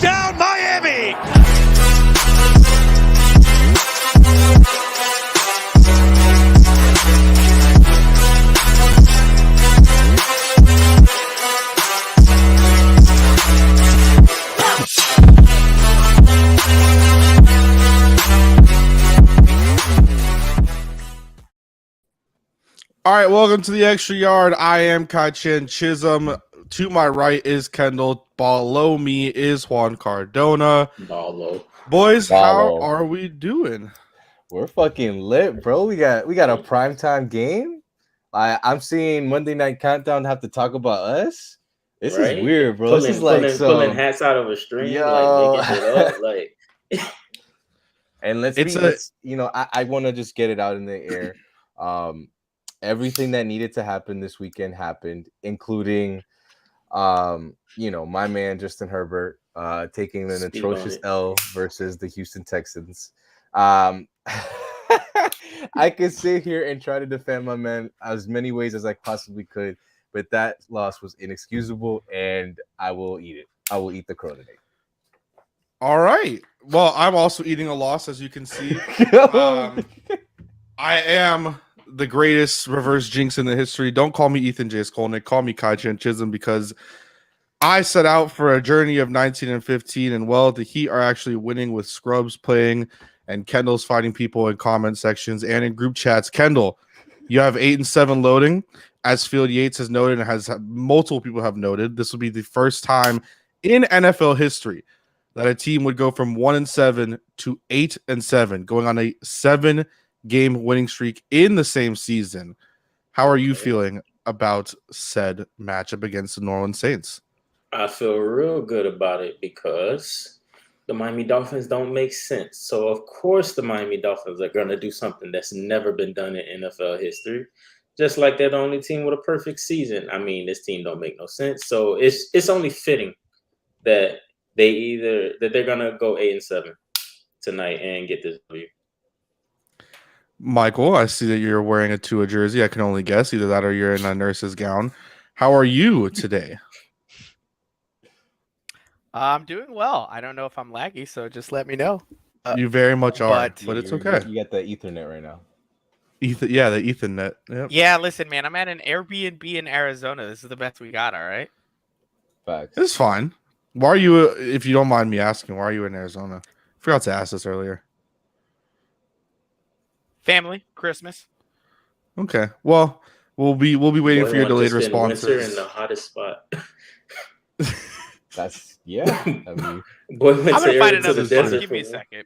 Touchdown, Miami! All right, welcome to the Extra Yard. I am Kai'Chien Chisholm. To my right is Kendall. Below me is Juan Cardona. Boys, how are we doing? We're fucking lit, bro. We got a primetime game. I'm seeing Monday Night Countdown have to talk about us. This is weird, bro. This is like pulling hats out of a string, like making it up, like. And let's I want to just get it out in the air. Everything that needed to happen this weekend happened, including, my man Justin Herbert taking an atrocious L versus the Houston Texans. I could sit here and try to defend my man as many ways as I possibly could, but that loss was inexcusable, and I will eat it. I will eat the crow today. All right. Well, I'm also eating a loss, as you can see. I am the greatest reverse jinx in the history. Don't call me Ethan J. Skolnick. Call me Kai'Chien Chisholm, because I set out for a journey of 19 and 15, and the Heat are actually winning with scrubs playing, and Kendall's fighting people in comment sections and in group chats. Kendall, you have 8 and 7 loading, as Field Yates has noted, and has multiple people have noted. This will be the first time in NFL history that a team would go from 1 and 7 to 8 and 7, going on a 7-game winning streak in the same season. How are you feeling about said matchup against the New Orleans Saints? I feel real good about it because the Miami Dolphins don't make sense. So, of course, the Miami Dolphins are going to do something that's never been done in NFL history, just like they're the only team with a perfect season. I mean, this team don't make no sense. So it's only fitting that they're going to go 8 and 7 tonight and get this W. Michael, I see that you're wearing a Tua jersey. I can only guess either that or you're in a nurse's gown. How are you today? I'm doing well. I don't know if I'm laggy, so just let me know. You very much are, but it's okay. You got the Ethernet right now. The Ethernet. Yep. Yeah, listen, man, I'm at an Airbnb in Arizona. This is the best we got, all right? Facts. It's fine. Why are you, if you don't mind me asking, why are you in Arizona? I forgot to ask this earlier. Family, Christmas. Okay. Well, we'll be waiting for your delayed responses. Winter in the hottest spot. That's I mean, boy went I'm gonna find to another the spot. desert. Give me a second.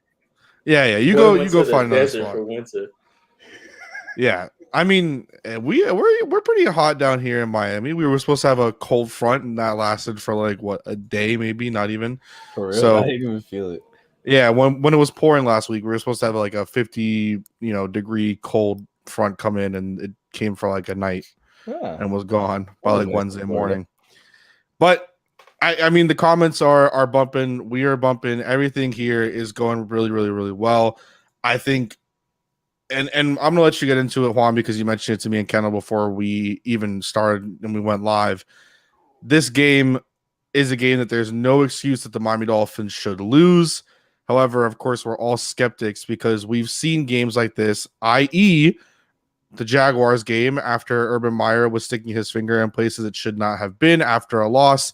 Yeah. You go find another spot for winter. Yeah. I mean, we're pretty hot down here in Miami. We were supposed to have a cold front, and that lasted for like a day, maybe not even. For real, so, I didn't even feel it. Yeah, when it was pouring last week, we were supposed to have like a 50 degree cold front come in, and it came for like a night and was gone by like Wednesday morning. But I mean, the comments are bumping. We are bumping. Everything here is going really, really, really well. I think. And I'm going to let you get into it, Juan, because you mentioned it to me and Kendall before we even started and we went live. This game is a game that there's no excuse that the Miami Dolphins should lose. However, of course, we're all skeptics because we've seen games like this, i.e., the Jaguars game after Urban Meyer was sticking his finger in places it should not have been after a loss,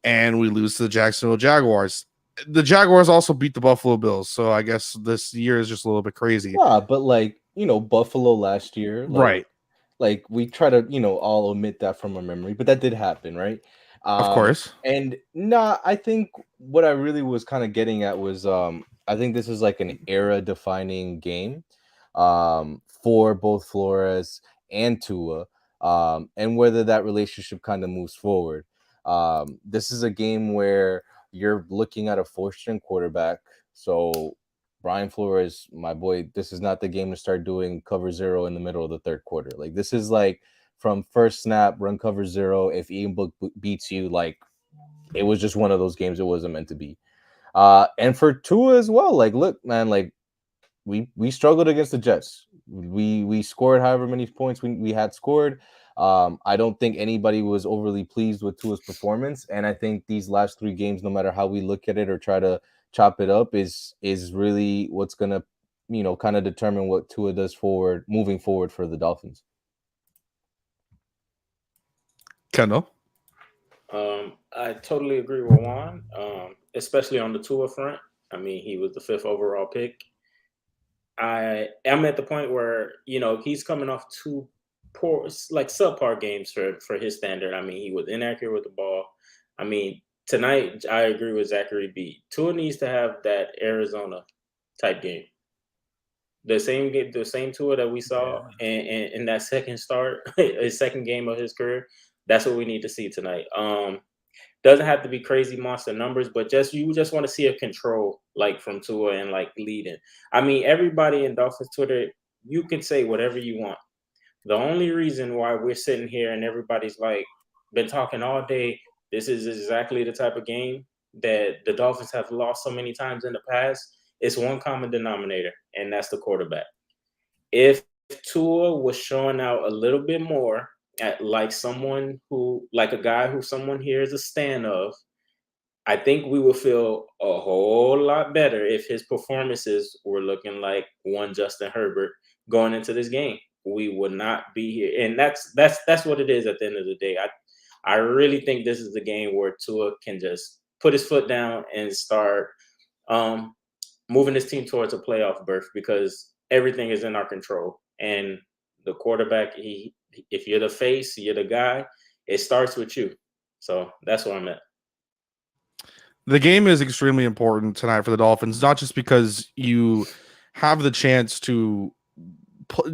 and we lose to the Jacksonville Jaguars. The Jaguars also beat the Buffalo Bills, so I guess this year is just a little bit crazy. Yeah, but Buffalo last year, right? Like we try to, all omit that from our memory, but that did happen, right? Of course. And I think what I really was kind of getting at was, I think this is like an era-defining game, for both Flores and Tua, and whether that relationship kind of moves forward. This is a game where you're looking at a fourth-string quarterback. So Brian Flores, my boy, this is not the game to start doing cover zero in the middle of the third quarter. Like, this is like from first snap, run cover zero. If Ian Book beats you, like, it was just one of those games it wasn't meant to be. And for Tua as well, like, look, man, like, we struggled against the Jets. We scored however many points we had scored. I don't think anybody was overly pleased with Tua's performance, and I think these last 3 games, no matter how we look at it or try to chop it up, is really what's gonna, kind of determine what Tua does moving forward for the Dolphins. Kendall? I totally agree with Juan, especially on the Tua front. I mean, he was the 5th overall pick. I am at the point where, he's coming off 2 poor, like subpar games for his standard. I mean, he was inaccurate with the ball. I mean, tonight, I agree with Zachary B. Tua needs to have that Arizona type game. The same Tua that we saw in that second start, his second game of his career. That's what we need to see tonight. Doesn't have to be crazy monster numbers, but you just want to see a control like from Tua and like leading. I mean, everybody in Dolphins Twitter, you can say whatever you want. The only reason why we're sitting here and everybody's like been talking all day, this is exactly the type of game that the Dolphins have lost so many times in the past. It's one common denominator, and that's the quarterback. If Tua was showing out a little bit more, like a guy who someone here is a stan of, I think we would feel a whole lot better if his performances were looking like one Justin Herbert going into this game. We would not be here, and that's what it is at the end of the day. I really think this is the game where Tua can just put his foot down and start moving his team towards a playoff berth, because everything is in our control. And the quarterback, if you're the face, you're the guy, it starts with you. So that's where I'm at. The game is extremely important tonight for the Dolphins, not just because you have the chance to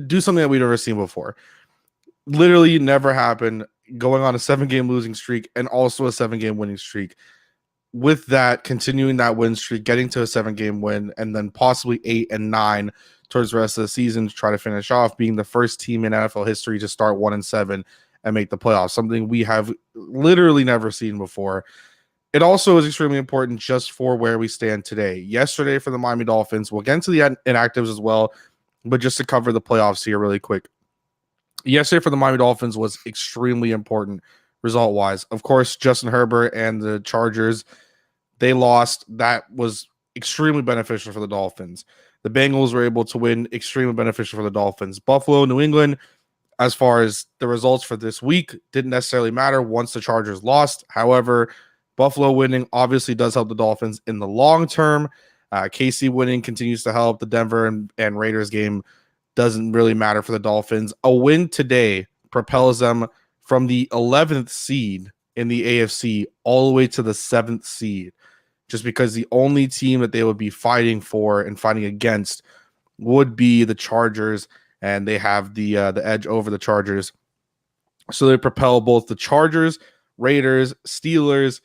do something that we've never seen before. Literally never happened, going on a 7-game losing streak and also a 7-game winning streak. With that, continuing that win streak, getting to a 7-game win, and then possibly 8 and 9 towards the rest of the season to try to finish off, being the first team in NFL history to start 1-7 and make the playoffs, something we have literally never seen before. It also is extremely important just for where we stand today. Yesterday for the Miami Dolphins, we'll get into the inactives as well, but just to cover the playoffs here really quick. Yesterday for the Miami Dolphins was extremely important result-wise. Of course, Justin Herbert and the Chargers, they lost. That was extremely beneficial for the Dolphins. The Bengals were able to win, extremely beneficial for the Dolphins. Buffalo, New England, as far as the results for this week, didn't necessarily matter once the Chargers lost. However, Buffalo winning obviously does help the Dolphins in the long term. KC winning continues to help. The Denver and Raiders game doesn't really matter for the Dolphins. A win today propels them from the 11th seed in the AFC all the way to the 7th seed, just because the only team that they would be fighting for and fighting against would be the Chargers, and they have the edge over the Chargers. So they propel both the Chargers, Raiders, Steelers,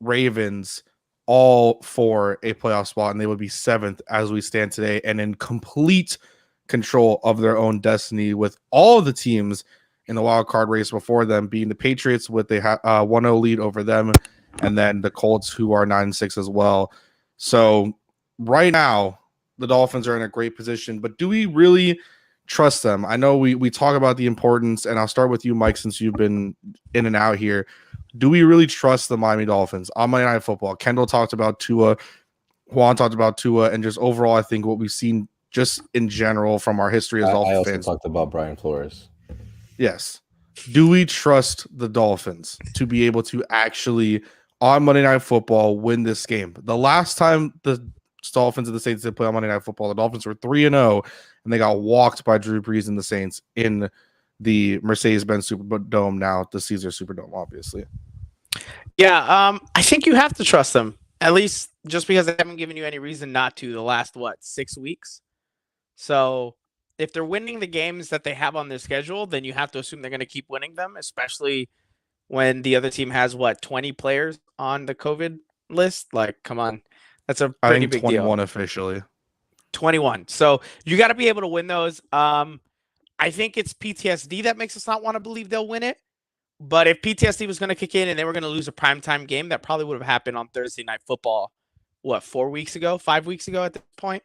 Ravens all for a playoff spot, and they would be 7th as we stand today and in complete control of their own destiny, with all the teams in the wild card race before them being the Patriots with a 1-0 lead over them, and then the Colts, who are 9-6 as well. So right now, the Dolphins are in a great position, but do we really trust them? I know we talk about the importance, and I'll start with you, Mike, since you've been in and out here. Do we really trust the Miami Dolphins on Monday Night Football? Kendall talked about Tua, Juan talked about Tua, and just overall, I think what we've seen just in general from our history as Dolphins fans. I also talked about Brian Flores. Yes. Do we trust the Dolphins to be able to actually, on Monday Night Football, win this game? The last time the Dolphins and the Saints did play on Monday Night Football, the Dolphins were 3-0, and they got walked by Drew Brees and the Saints in the Mercedes-Benz Superdome, now the Caesar Superdome, obviously. Yeah, I think you have to trust them, at least just because they haven't given you any reason not to the last, 6 weeks? So if they're winning the games that they have on their schedule, then you have to assume they're going to keep winning them, especially when the other team has, 20 players on the COVID list? Like, come on. That's a pretty big 21 deal. Officially. 21. So you got to be able to win those. I think it's PTSD that makes us not want to believe they'll win it. But if PTSD was going to kick in and they were going to lose a primetime game, that probably would have happened on Thursday Night Football, 5 weeks ago at this point?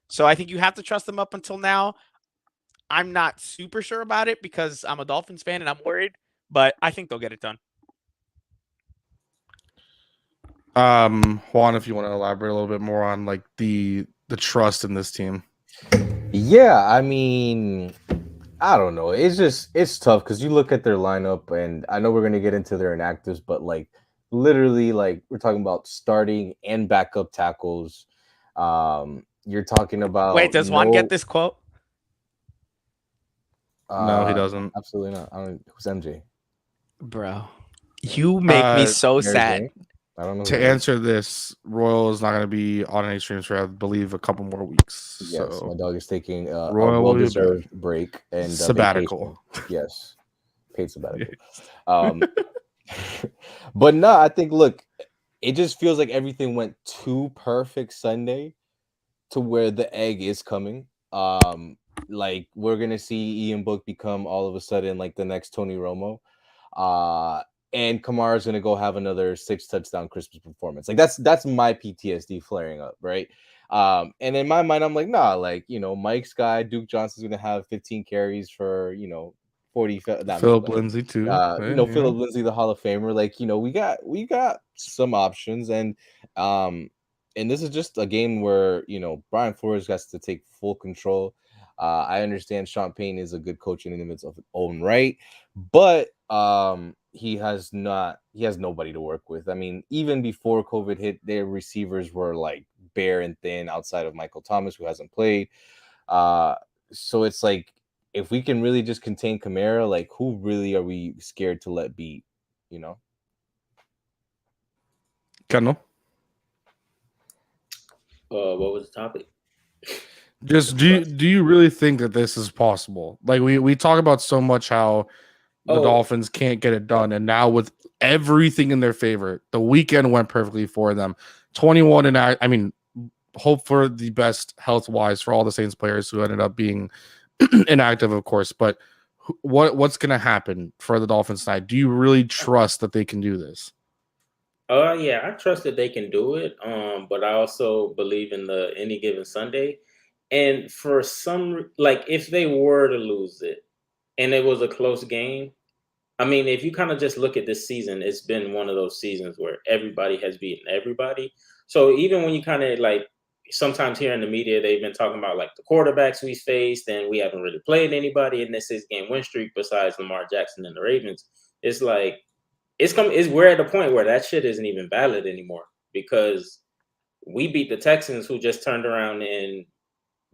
So I think you have to trust them up until now. I'm not super sure about it because I'm a Dolphins fan and I'm worried, but I think they'll get it done. Juan, if you want to elaborate a little bit more on like the trust in this team. Yeah, I mean, I don't know. It's tough because you look at their lineup, and I know we're gonna get into their inactives, but like literally, like we're talking about starting and backup tackles. You're talking about Wait, does Juan get this quote? No, he doesn't. Absolutely not. I don't. Who's MJ? Bro, you make me so sad. I don't know. To answer this, Royal is not going to be on any streams for, I believe, a couple more weeks. Yes, so my dog is taking a Royal well-deserved break and sabbatical. Yes, paid sabbatical. But no, I think look, it just feels like everything went too perfect Sunday to where the egg is coming. Like we're gonna see Ian Book become all of a sudden like the next Tony Romo. And Kamara's gonna go have another 6 touchdown Christmas performance. Like that's my PTSD flaring up, right? And in my mind, I'm like, nah, like Mike's guy, Duke Johnson's gonna have 15 carries for 40. Philip Lindsay too. Philip Lindsay, the Hall of Famer. Like we got some options, and this is just a game where Brian Flores has to take full control. I understand Sean Payne is a good coach in his own right, but he has nobody to work with. I mean, even before COVID hit, their receivers were like bare and thin outside of Michael Thomas, who hasn't played. So it's like, if we can really just contain Kamara, like who really are we scared to let beat? Kendall? What was the topic? Just do you really think that this is possible? Like we talk about so much how the Dolphins can't get it done, and now with everything in their favor, the weekend went perfectly for them. 21 and I mean, hope for the best health wise for all the Saints players who ended up being inactive, of course. But what's going to happen for the Dolphins side? Do you really trust that they can do this? Yeah, I trust that they can do it. But I also believe in the any given Sunday. And for some, like if they were to lose it and it was a close game, I mean, if you kind of just look at this season, it's been one of those seasons where everybody has beaten everybody. So even when you kind of like sometimes here in the media, they've been talking about like the quarterbacks we faced and we haven't really played anybody in this 6-game win streak besides Lamar Jackson and the Ravens. It's like we're at the point where that shit isn't even valid anymore because we beat the Texans, who just turned around and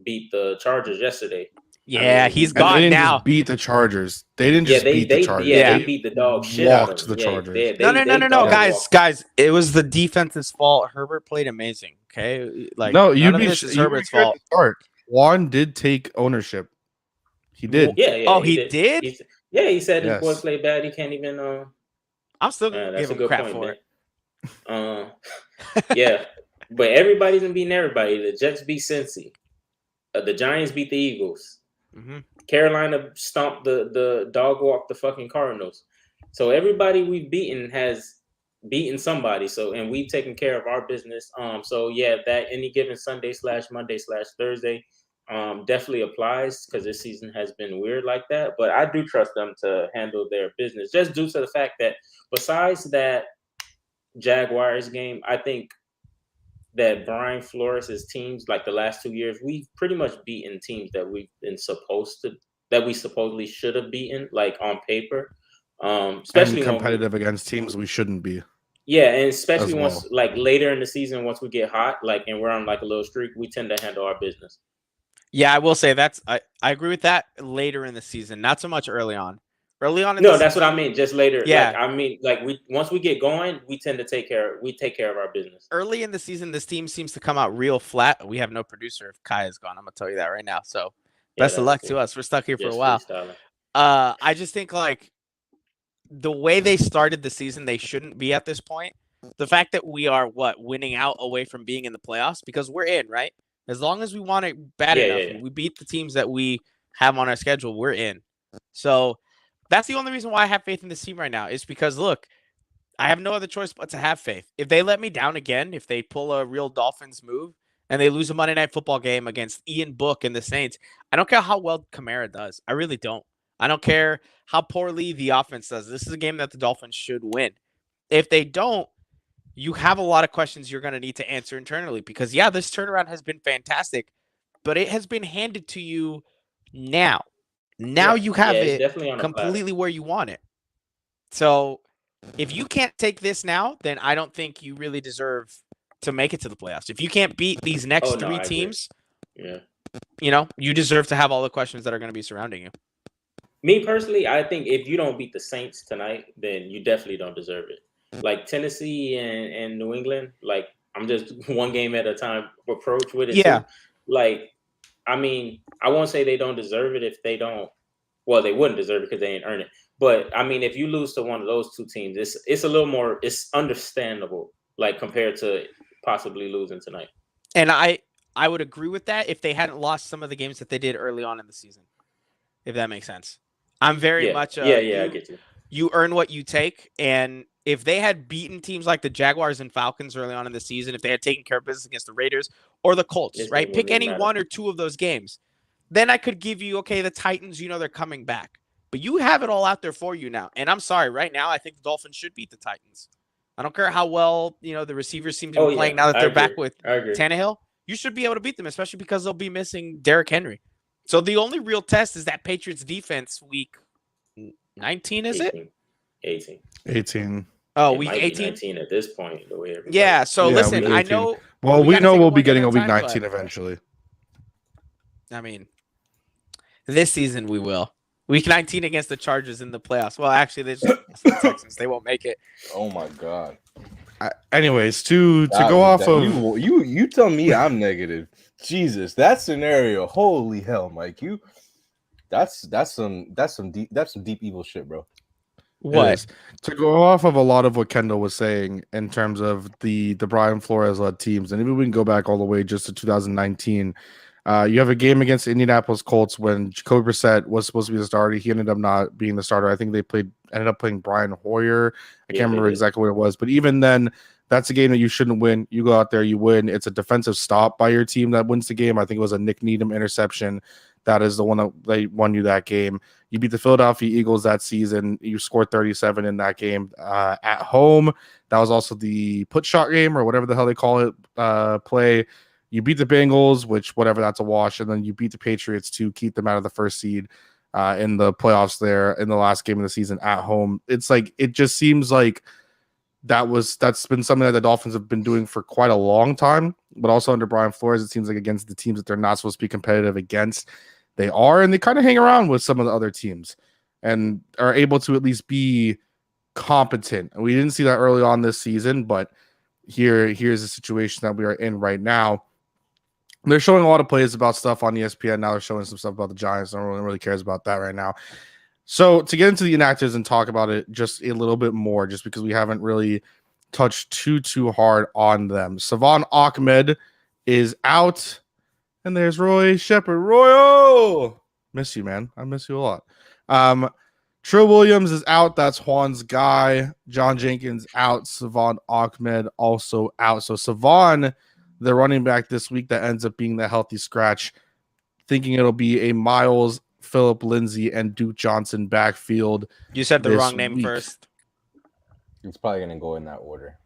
beat the Chargers yesterday. Yeah, I mean, he's gone they didn't now. Just beat the Chargers. They didn't just beat the Chargers. Yeah, they beat the dog shit out of them. The Chargers. No, guys. It was the defense's fault. Herbert played amazing. Okay, like no, this is Herbert's fault. Juan did take ownership. He did. Yeah. He did. He said his boy played bad. He can't even. I'm still gonna give him crap for it. Yeah, but everybody's been beating everybody. The Jets beat Cincy. The Giants beat the Eagles. Mm-hmm. Carolina stomped the dog walked the fucking Cardinals. So everybody we've beaten has beaten somebody. So and we've taken care of our business. So yeah, that any given Sunday / Monday / Thursday definitely applies because this season has been weird like that. But I do trust them to handle their business just due to the fact that besides that Jaguars game, I think that Brian Flores' teams, like the last 2 years, we've pretty much beaten teams that we've been that we supposedly should have beaten, like on paper. Especially and competitive against teams we shouldn't be. Yeah, and especially once like later in the season, once we get hot, like and we're on like a little streak, we tend to handle our business. Yeah, I will say I agree with that later in the season, not so much early on. Early on, that's what I mean. Just later, yeah. Like, I mean, like once we get going, we tend to take care of our business. Early in the season, this team seems to come out real flat. We have no producer if Kai is gone. I'm gonna tell you that right now. So best of luck to us. We're stuck here for a while. I just think like the way they started the season, they shouldn't be at this point. The fact that we are winning out away from being in the playoffs because we're in, right? As long as we want it bad enough, we beat the teams that we have on our schedule, we're in. So that's the only reason why I have faith in this team right now is because, look, I have no other choice but to have faith. If they let me down again, if they pull a real Dolphins move and they lose a Monday Night Football game against Ian Book and the Saints, I don't care how well Kamara does. I really don't. I don't care how poorly the offense does. This is a game that the Dolphins should win. If they don't, you have a lot of questions you're going to need to answer internally because, yeah, this turnaround has been fantastic, but it has been handed to you now. Now you have it completely where you want it. So if you can't take this now, then I don't think you really deserve to make it to the playoffs. If you can't beat these next three teams, you deserve to have all the questions that are going to be surrounding you. Me personally, I think if you don't beat the Saints tonight, then you definitely don't deserve it. Like Tennessee and New England, like I'm just one game at a time approach with it. Yeah. Too. Like, I mean, I won't say they don't deserve it if they don't. Well, they wouldn't deserve it because they ain't earned it. But I mean, if you lose to one of those two teams, it's a little more. It's understandable, like compared to possibly losing tonight. And I would agree with that if they hadn't lost some of the games that they did early on in the season, if that makes sense. I'm very much I get you. You earn what you take, and if they had beaten teams like the Jaguars and Falcons early on in the season, if they had taken care of business against the Raiders or the Colts, right? Pick any one or two of those games. Then I could give you, okay, the Titans, they're coming back. But you have it all out there for you now. And I'm sorry, right now, I think the Dolphins should beat the Titans. I don't care how well, the receivers seem to be playing now that they're back with Tannehill. You should be able to beat them, especially because they'll be missing Derrick Henry. So the only real test is that Patriots defense week 19, is 18. 18. Oh, week 18? 19 at this point. Yeah, so listen, I know. Well, we know we'll be getting a week 19 eventually. I mean, this season we will. Week 19 against the Chargers in the playoffs. Well, actually, they just the Texans. They won't make it. Oh my God. Anyways, to go off of you tell me I'm negative. Jesus, that scenario. Holy hell, Mike. That's some deep evil shit, bro. What? To go off of a lot of what Kendall was saying in terms of the Brian Flores led teams, and even we can go back all the way just to 2019. You have a game against the Indianapolis Colts when Jacoby Brissett was supposed to be the starter. He ended up not being the starter. I think they ended up playing Brian Hoyer. I can't remember exactly what it was, but even then, that's a game that you shouldn't win. You go out there, you win. It's a defensive stop by your team that wins the game. I think it was a Nick Needham interception. That is the one that they won you that game. You beat the Philadelphia Eagles that season. You scored 37 in that game at home. That was also the put shot game or whatever the hell they call it play. You beat the Bengals, which whatever, that's a wash. And then you beat the Patriots to keep them out of the first seed in the playoffs there in the last game of the season at home. It's like, it just seems like that's been something that the Dolphins have been doing for quite a long time, but also under Brian Flores, it seems like against the teams that they're not supposed to be competitive against, they are, and they kind of hang around with some of the other teams and are able to at least be competent. And we didn't see that early on this season, but here's the situation that we are in right now. They're showing a lot of plays about stuff on ESPN. Now they're showing some stuff about the Giants. No one really cares about that right now. So to get into the inactives and talk about it just a little bit more, just because we haven't really touched too hard on them. Salvon Ahmed is out, and there's Roy Shepard. Royal, miss you, man. I miss you a lot. Trill Williams is out. That's Juan's guy. John Jenkins out. Salvon Ahmed also out. So Salvon, the running back this week that ends up being the healthy scratch, thinking it'll be a Miles, Phillip Lindsay, and Duke Johnson backfield. You said the wrong name first. It's probably going to go in that order.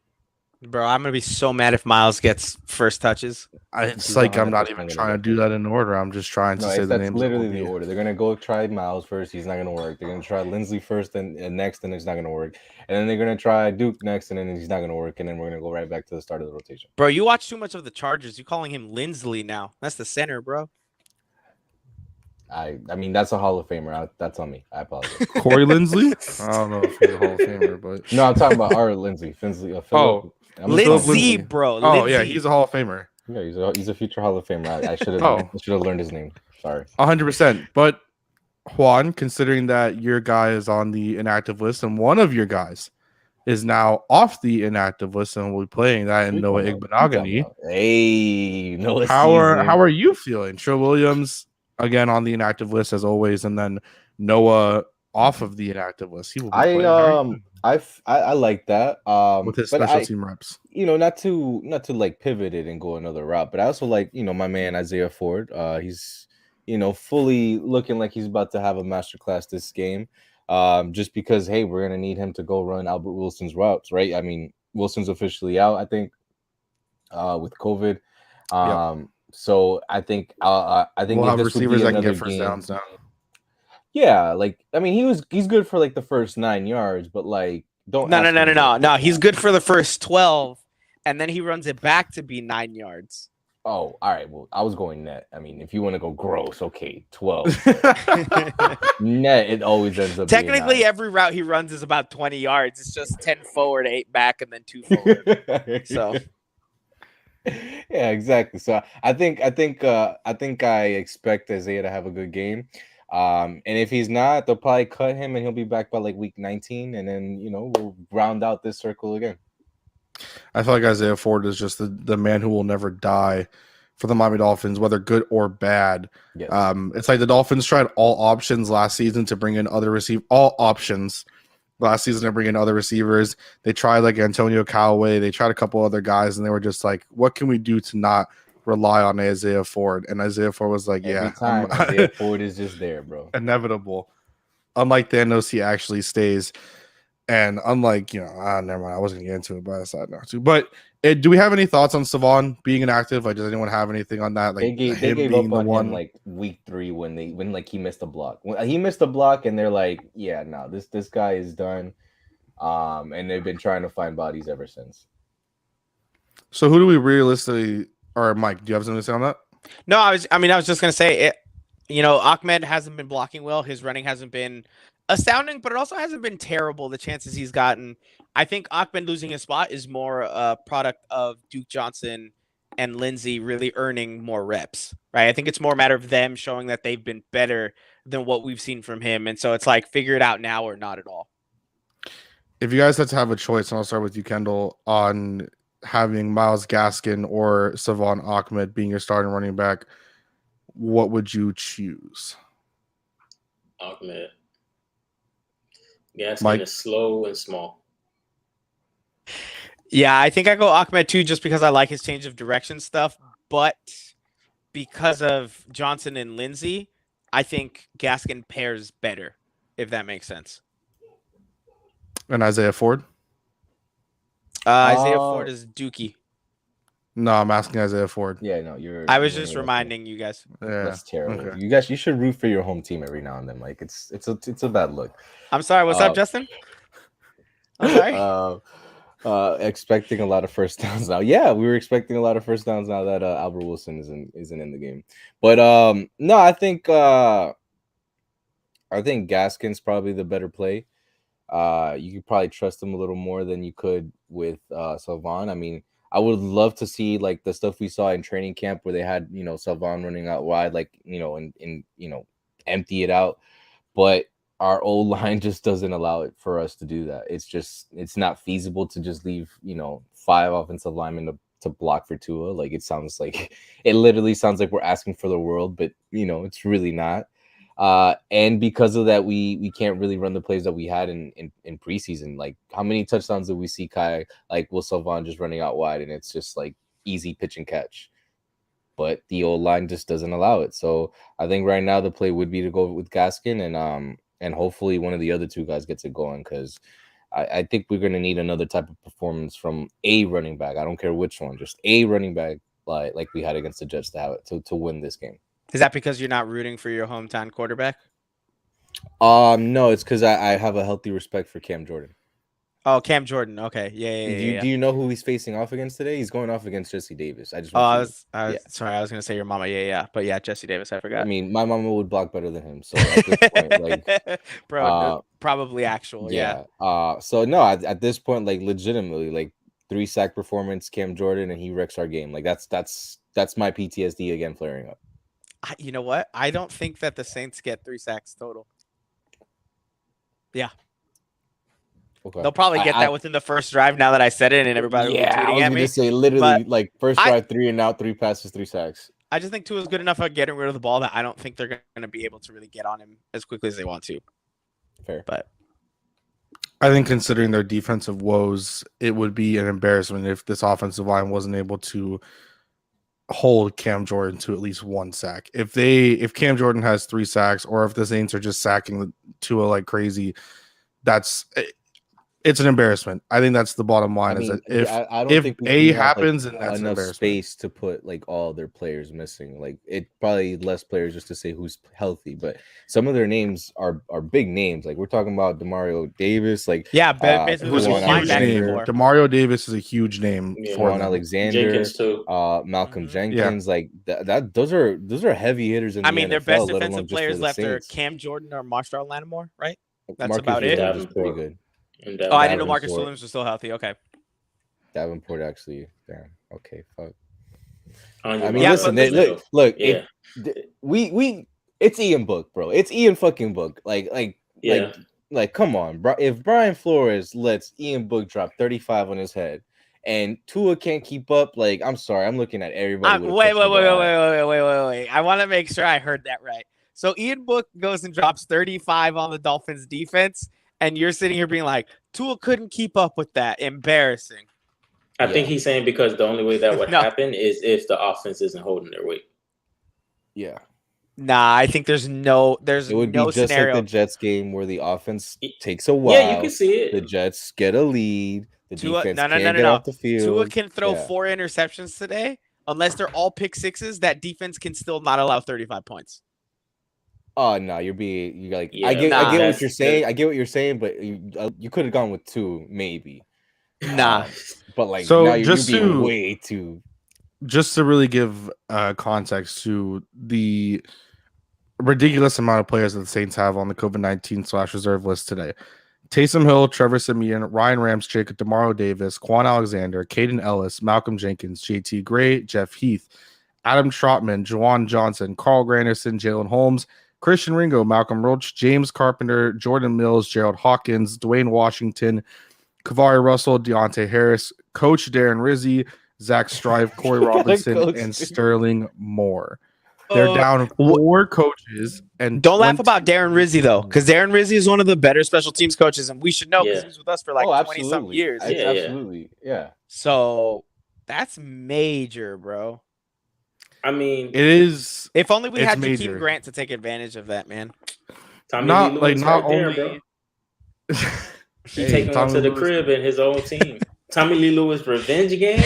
Bro, I'm going to be so mad if Miles gets first touches. It's like I'm not even trying to do that in order. I'm just trying to say the names. That's literally the order. They're going to go try Miles first. He's not going to work. They're going to try Lindsay first and next, and it's not going to work. And then they're going to try Duke next, and then he's not going to work. And then we're going to go right back to the start of the rotation. Bro, you watch too much of the Chargers. You're calling him Lindsley now. That's the center, bro. I mean, that's a Hall of Famer. That's on me. I apologize. Corey Linsley? I don't know if he's a Hall of Famer, but no, I'm talking about our Lindsay. Lindsay, bro. Oh, yeah, he's a Hall of Famer. Yeah, he's a future Hall of Famer. I should have learned his name. Sorry. 100%. But Juan, considering that your guy is on the inactive list and one of your guys is now off the inactive list and will be playing that in Noah Igbenogany. Hey, Noah. How are you feeling? Trill Williams again on the inactive list as always, and then Noah off of the inactive list. He will be playing, right? I like that. With his but special team reps. Not to like pivot it and go another route, but I also like, my man Isaiah Ford. He's fully looking like he's about to have a masterclass this game. Just because, hey, we're gonna need him to go run Albert Wilson's routes, right? I mean, Wilson's officially out, I think, with COVID. So I think we'll have receivers that can get first downs now. Yeah, like, I mean, he's good for like the first 9 yards, but like, no. He's good for the first 12, and then he runs it back to be 9 yards. Oh, all right. Well, I was going net. I mean, if you want to go gross, okay, 12. Net, it always ends up technically being every route he runs is about 20 yards. It's just 10 forward, 8 back, and then 2 forward. So yeah, exactly. So I think I expect Isaiah to have a good game. And if he's not, they'll probably cut him and he'll be back by like week 19, and then we'll round out this circle again. I feel like Isaiah Ford is just the man who will never die for the Miami Dolphins, whether good or bad. Yes. It's like the Dolphins tried all options last season to bring in all options last season to bring in other receivers. They tried like Antonio Callaway, they tried a couple other guys, and they were just like, what can we do to not rely on Isaiah Ford? And Isaiah Ford was like, Every time Isaiah Ford is just there, bro. Inevitable. Unlike Thanos, he actually stays. And unlike, never mind, I wasn't going to get into it, but I decided not to. But do we have any thoughts on Savon being inactive? Like, does anyone have anything on that? Like, they gave up on him like week 3 when he missed a block. When he missed a block, and they're like, yeah, no, this guy is done. And they've been trying to find bodies ever since. So who do we realistically, or Mike, do you have something to say on that? No, I was just going to say it. Ahmed hasn't been blocking well. His running hasn't been astounding, but it also hasn't been terrible. The chances he's gotten, I think Ahmed losing his spot is more a product of Duke Johnson and Lindsey really earning more reps, right? I think it's more a matter of them showing that they've been better than what we've seen from him. And so it's like, figure it out now or not at all. If you guys had to have a choice, and I'll start with you, Kendall, on having Myles Gaskin or Savon Ahmed being your starting running back, what would you choose? Ahmed. Gaskin is slow and small. Yeah, I think I go Ahmed too, just because I like his change of direction stuff. But because of Johnson and Lindsey, I think Gaskin pairs better, if that makes sense. And Isaiah Ford? Isaiah Ford is Dookie. No, I'm asking Isaiah Ford. Yeah, no, I was just reminding you guys. Yeah, that's terrible. Okay. You should root for your home team every now and then. Like it's a bad look. I'm sorry. What's up, Justin? I'm sorry. Expecting a lot of first downs now. Yeah, we were expecting a lot of first downs now that Albert Wilson isn't in the game. But no, I think Gaskin's probably the better play. You could probably trust him a little more than you could with Savon. I mean, I would love to see like the stuff we saw in training camp where they had, Savon running out wide, like, and empty it out. But our old line just doesn't allow it for us to do that. It's not feasible to just leave, 5 offensive linemen to block for Tua. Like it literally sounds like we're asking for the world, but it's really not. And because of that, we can't really run the plays that we had in preseason. Like, how many touchdowns did we see Will Savon just running out wide, and it's just like easy pitch and catch? But the old line just doesn't allow it. So I think right now the play would be to go with Gaskin, and hopefully one of the other 2 guys gets it going, because I think we're going to need another type of performance from a running back. I don't care which one, just a running back like we had against the Jets to have it to win this game. Is that because you're not rooting for your hometown quarterback? No, it's because I have a healthy respect for Cam Jordan. Oh, Cam Jordan. Okay, yeah. Do you know who he's facing off against today? He's going off against Jesse Davis. Sorry, I was gonna say your mama. Yeah, but yeah, Jesse Davis. I forgot. I mean, my mama would block better than him. So at this point, bro, probably actual. Yeah. So no, at this point, legitimately, 3 sack performance, Cam Jordan, and he wrecks our game. Like that's my PTSD again flaring up. You know what? I don't think that the Saints get 3 sacks total. Yeah. Okay. They'll probably get that within the first drive now that I said it and everybody will be tweeting at me. I was going to say literally first drive 3 and out, 3 passes, 3 sacks. I just think Tua's good enough at getting rid of the ball that I don't think they're going to be able to really get on him as quickly as they want to. Fair. But I think considering their defensive woes, it would be an embarrassment if this offensive line wasn't able to hold Cam Jordan to at least one sack. If Cam Jordan has 3 sacks, or if the Saints are just sacking Tua like crazy, it's an embarrassment. I think that's the bottom line. Is that I don't if think A happens, and that's enough an space to put like all their players missing. Like it probably less players just to say who's healthy, but some of their names are big names. Like we're talking about Demario Davis. Like basically who's a huge name. Demario Davis is a huge name for Juan Alexander, Jenkins too. Malcolm Jenkins. Like that. Those are heavy hitters in the NFL. Their best defensive players left are Cam Jordan or Marshall Lattimore, right? That's Marcus about it. Williams is pretty good. Oh, I didn't know Marcus Williams was still healthy. Okay. Davenport actually. Damn. Okay. Fuck. I mean, listen. Look. Yeah. It's Ian Book, bro. It's Ian fucking Book. Like, come on, bro. If Brian Flores lets Ian Book drop 35 on his head, and Tua can't keep up, like, I'm sorry, I'm looking at everybody. Wait. I want to make sure I heard that right. So Ian Book goes and drops 35 on the Dolphins defense, and you're sitting here being like, Tua couldn't keep up with that. Embarrassing. I think he's saying because the only way that would happen is if the offense isn't holding their weight. Yeah. Nah, I think there's no It would be just scenario. like the Jets game where the offense takes a while. Yeah, you can see it. The Jets get a lead. The defense can't get off the field. Tua can throw 4 interceptions today. Unless they're all pick sixes, that defense can still not allow 35 points. Oh no, you're like I get what you're saying. I get what you're saying, but you could have gone with 2 maybe. Nah, but like so now you're being way too. Just to really give context to the ridiculous amount of players that the Saints have on the COVID-19 /reserve list today: Taysom Hill, Trevor Siemian, Ryan Ramczyk, Demario Davis, Quan Alexander, Caden Ellis, Malcolm Jenkins, JT Gray, Jeff Heath, Adam Trotman, Juwan Johnson, Carl Granderson, Jalen Holmes, Christian Ringo, Malcolm Roach, James Carpenter, Jordan Mills, Gerald Hawkins, Dwayne Washington, Kavari Russell, Deontay Harris, Coach Darren Rizzi, Zach Strive, Corey Robinson, and Sterling Moore. They're down 4 coaches. And don't laugh about Darren Rizzi, though, because Darren Rizzi is one of the better special teams coaches, and we should know because he's with us for like 20-some years. Absolutely. Yeah. So that's major, bro. I mean, it is. If only we had Jakeem Grant to take advantage of that, man. Not only. He taking one to the crib in his own team. Tommy Lee Lewis revenge game.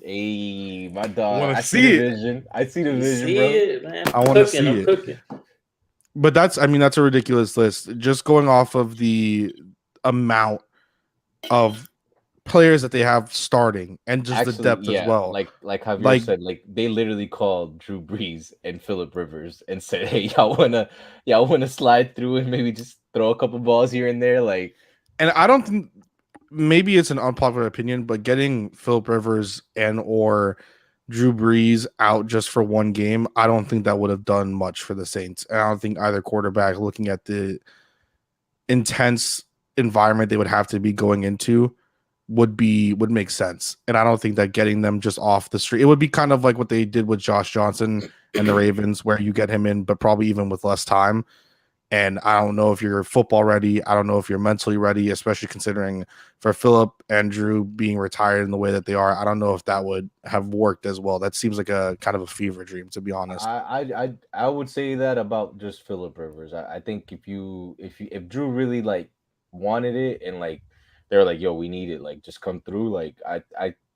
Hey, my dog. I see the vision. I see the vision, bro. Man. I want to see it. But that's a ridiculous list. Just going off of the amount of players that they have starting and just the depth as well. Like Javier said, like they literally called Drew Brees and Phillip Rivers and said, "Hey, y'all wanna slide through and maybe just throw a couple balls here and there." Like, and I don't think, maybe it's an unpopular opinion, but getting Phillip Rivers and or Drew Brees out just for one game, I don't think that would have done much for the Saints. And I don't think either quarterback, looking at the intense environment they would have to be going into, would make sense. And I don't think that getting them just off the street, it would be kind of like what they did with Josh Johnson and the Ravens, where you get him in, but probably even with less time. And I don't know if you're football ready. I don't know if you're mentally ready, especially considering for Phillip and Drew being retired in the way that they are. I don't know if that would have worked as well. That seems like a kind of a fever dream, to be honest. I would say that about just Phillip Rivers. I think if Drew really like wanted it and like they're like, yo, we need it, like just come through. Like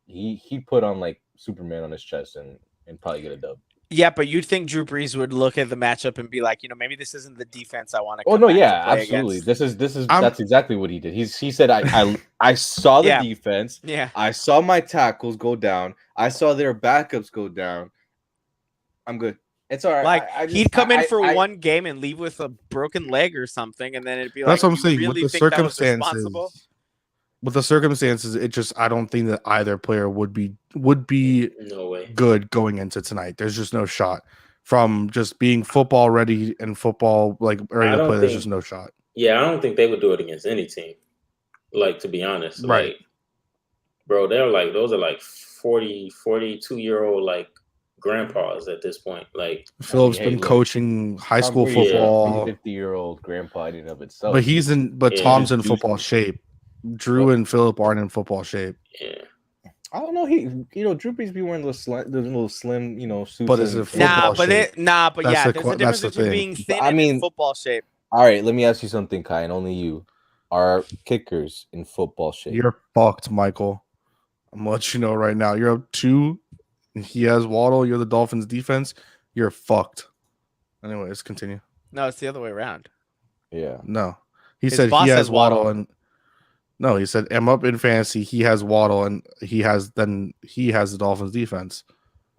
he put on like Superman on his chest and probably get a dub. Yeah, but you'd think Drew Brees would look at the matchup and be like, maybe this isn't the defense I want to. Oh no, yeah, absolutely. Against. This is that's exactly what he did. He said I saw the defense. Yeah, I saw my tackles go down. I saw their backups go down. I'm good. It's all right. Like he'd come in for one game and leave with a broken leg or something, and then it'd be like, that's what I'm saying. Really with the circumstances, it just, I don't think that either player would be no way good going into tonight. There's just no shot from just being football ready and football like ready to play. There's just no shot. Yeah, I don't think they would do it against any team. Like, to be honest, right? Like, bro, they're like, those are like 42-year-old like grandpas at this point. Like Philip's been coaching high school football. 50-year-old grandpa in and of itself. But Tom's in football shape. Drew and Philip aren't in football shape. Yeah. I don't know. Drew Brees be wearing those little slim, suits. But is it football shape? But yeah, there's a difference between being thin and in football shape. All right, let me ask you something, Kai, and only you. Are kickers in football shape? You're fucked, Michael. I'm gonna let you know right now. You're up 2. He has Waddle. You're the Dolphins defense. You're fucked. Anyways, continue. No, it's the other way around. Yeah. No. He said he has Waddle and no, he said I'm up in fantasy. He has Waddle and he has the Dolphins defense.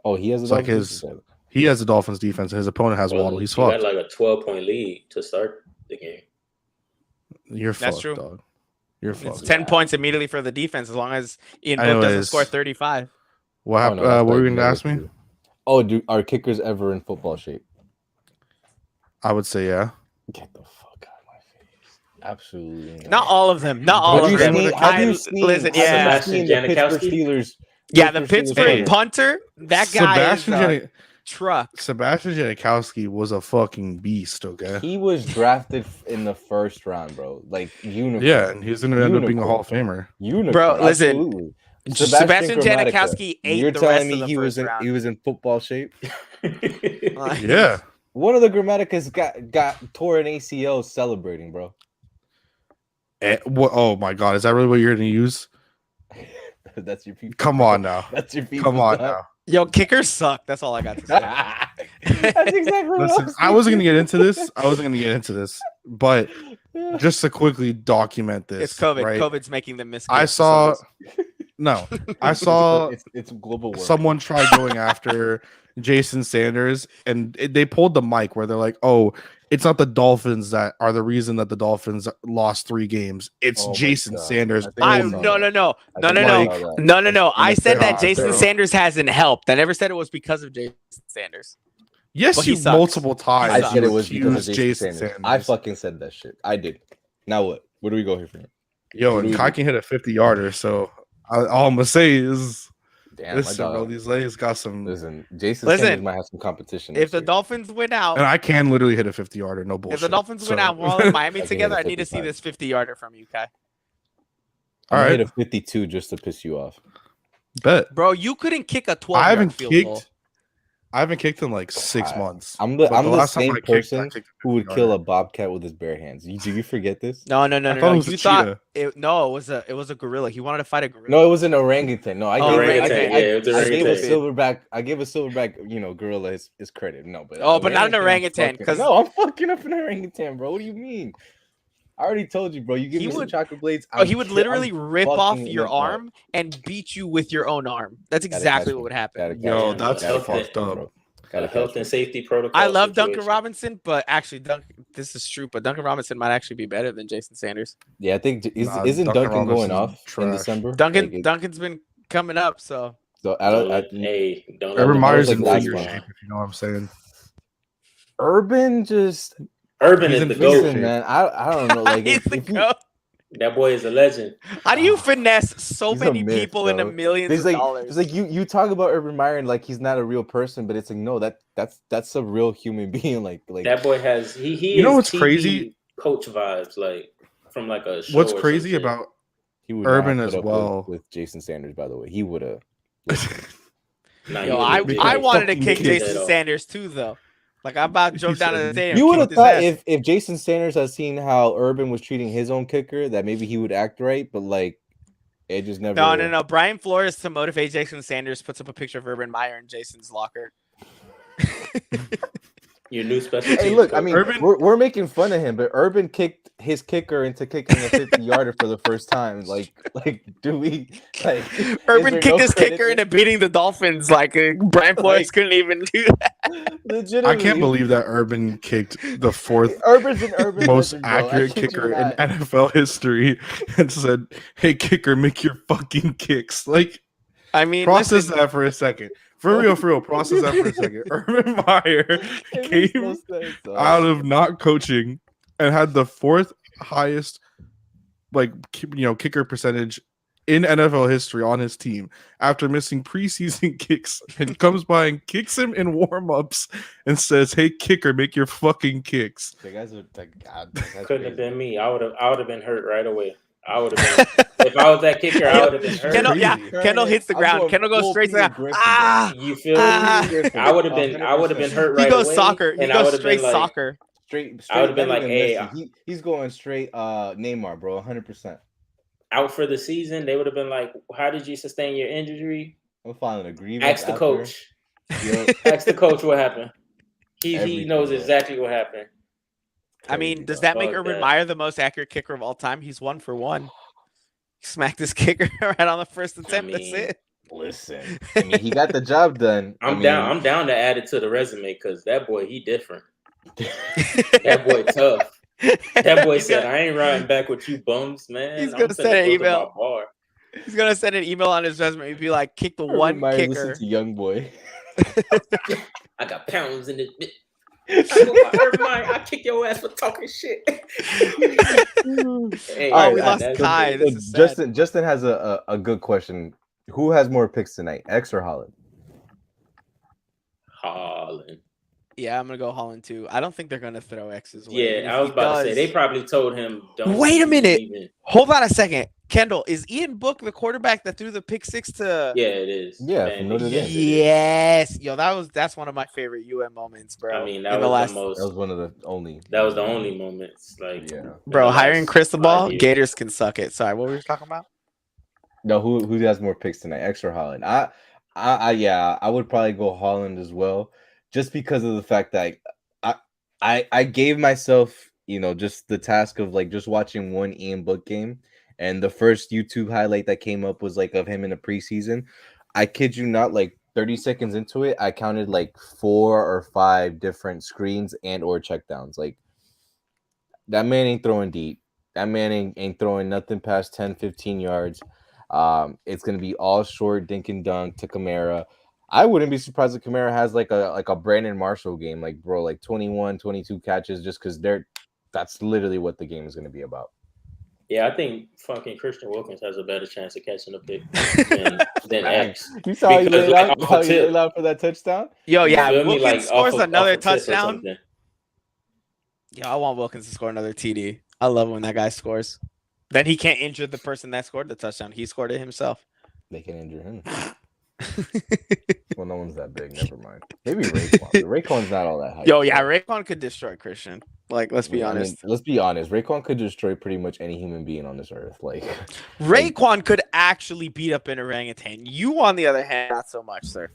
Oh, he has the Dolphins defense. He has the Dolphins defense and his opponent has Waddle. He's fucked. He had like a 12-point lead to start the game. You're That's fucked, true. dog. You're fucked. It's 10 points immediately for the defense as long as Ian Book doesn't score 35. What happened? What were you going to ask me? Oh, are kickers ever in football shape? I would say yeah. Get the fuck out of my face. Absolutely. Not all of them. Not all of them. Listen, yeah. The Pittsburgh Steelers. Yeah, the Pittsburgh punter, that guy is a truck. Sebastian Janikowski was a fucking beast, okay? He was drafted in the first round, bro. Like, unicorn. Yeah, and he's going to end up being a Hall of Famer. Unicorn. Bro, listen. Absolutely. Sebastian Janikowski ate You're the telling rest me of the he was round. he was in football shape? Yeah. One of the Grammaticas got tore an ACL celebrating, bro. Oh my god, is that really what you're going to use? That's your people. Come on now. That's your people. Come on now. Yo, kickers suck. That's all I got to say. That's exactly what I wasn't going to get into this. But just to quickly document this. It's COVID. Right? COVID's making them miss. I saw it's global warming. Someone tried going after Jason Sanders, and they pulled the mic where they're like, "Oh, it's not the Dolphins that are the reason that the Dolphins lost 3 games. It's Jason Sanders." No. I said that Jason Sanders hasn't helped. I never said it was because of Jason Sanders. Yes, you multiple times. I said it was because of Jason Sanders. I fucking said that shit. I did. Now what? Where do we go here from? Yo, and Kai can hit a 50-yarder, so all I'm gonna say is, listen, bro, these legs got some. Listen, Sanders might have some competition. If the Dolphins win out, and I can literally hit a 50-yarder, no bullshit. If the Dolphins win out, we're all in Miami together. I need to see this 50-yarder from you, Kai. All right, hit a 52 just to piss you off. Bet, bro, you couldn't kick a 12-yard field goal. I haven't kicked in like 6 months. I'm the same person who would kill a bobcat with his bare hands. Do you forget this? No. You thought it was a gorilla. He wanted to fight a gorilla. No, it was an orangutan. No, I gave I gave a silverback, gorilla his credit. No, but but not an orangutan. Because no, I'm fucking up an orangutan, bro. What do you mean? I already told you, bro. You give me some chocolate blades. He would literally rip off your arm and beat you with your own arm. That's exactly what would happen. Yo, that's fucked up. Got a health and safety protocol. I love Duncan Robinson, but actually, this is true. But Duncan Robinson might actually be better than Jason Sanders. Yeah, I think isn't Duncan going off in December? Duncan's been coming up, so. Urban Meyer's in figure shape, if you know what I'm saying. Urban is the GOAT, man. I don't know. Like that boy is a legend. How do you finesse so many people into millions of dollars? It's like you talk about Urban Meyer and like he's not a real person, but it's like no, that's a real human being. Like that boy has he. You know what's crazy? Coach vibes, like from like a. Show what's crazy about Urban as well with Jason Sanders? By the way, he would have. I wanted to kick Jason Sanders too, though. Like I'm about to jump down to the stadium. You would have thought if Jason Sanders has seen how Urban was treating his own kicker, that maybe he would act right, but like it just never. No. Brian Flores, to motivate Jason Sanders, puts up a picture of Urban Meyer in Jason's locker. Your new special. Hey, look, I mean, we're making fun of him, but Urban kicked his kicker into kicking a 50-yarder for the first time. Like, do we? Like, Urban kicked his kicker into beating the Dolphins. Like, Brian Flores couldn't even do that. I can't believe that Urban kicked the 4th most accurate kicker in NFL history and said, "Hey, kicker, make your fucking kicks." Like, I mean, process that for a second. For real, process that for a second. Urban Meyer came out of not coaching and had the 4th highest, kicker percentage in NFL history on his team after missing preseason kicks and comes by and kicks him in warm-ups and says, "Hey, kicker, make your fucking kicks." The guys are like, God, couldn't have been me. I would have been hurt right away. I would have been. If I was that kicker, I would have been hurt. Kendall hits the ground. Kendall goes straight to the you feel me? I would have been hurt right away. He goes soccer. He goes straight soccer. Straight. I would have been like, hey, he's going straight Neymar, bro, 100%. Out for the season. They would have been like, how did you sustain your injury? I'm filing a grievance. Ask the coach. Ask the coach what happened. He knows exactly what happened. I mean, does that make Urban Meyer the most accurate kicker of all time? He's 1 for 1. He smacked his kicker right on the first attempt. That's it. Listen, I mean, he got the job done. I'm down to add it to the resume because that boy, he different. That boy tough. That boy said, "I ain't riding back with you bums, man." He's gonna send an email. He's gonna send an email on his resume. He'd be like, "Kick the one kicker." Listen to young boy. I got pounds in this bit. I kick your ass for talking shit. Hey, we lost Kai. Justin has a good question. Who has more picks tonight, X or Holland? Holland. Yeah, I'm gonna go Holland too. I don't think they're gonna throw X's way. Yeah, I was about to say they probably told him. Wait a minute. Hold on a second. Kendall, is Ian Book the quarterback that threw the pick 6 to? Yeah, it is. Yeah, yes. Yo, that's one of my favorite UM moments, bro. I mean, that was one of the only. That was the only moments. Like, yeah, bro, hiring Cristobal, Gators can suck it. Sorry, what were we talking about? No, who has more picks tonight, X or Holland? I would probably go Holland as well. Just because of the fact that I gave myself, just the task of like just watching one Ian Book game, and the first YouTube highlight that came up was like of him in the preseason. I kid you not, like 30 seconds into it, I counted like 4 or 5 different screens and or checkdowns. Like that man ain't throwing deep. That man ain't throwing nothing past 10, 15 yards. It's gonna be all short dink and dunk to Kamara. I wouldn't be surprised if Kamara has like a Brandon Marshall game, like bro, like 21, 22 catches, just because that's literally what the game is going to be about. Yeah, I think fucking Christian Wilkins has a better chance of catching a pick than X. You saw how he laid out for that touchdown? Yo, yeah, Wilkins scores another touchdown. Yeah, I want Wilkins to score another TD. I love when that guy scores. Then he can't injure the person that scored the touchdown. He scored it himself. They can injure him. Well, no one's that big. Never mind. Maybe Raekwon. Raekwon's not all that high. Yo, yeah, Raekwon could destroy Christian. Like, let's be honest. Let's be honest. Raekwon could destroy pretty much any human being on this earth. Like, Raekwon could actually beat up an orangutan. You, on the other hand, not so much, sir.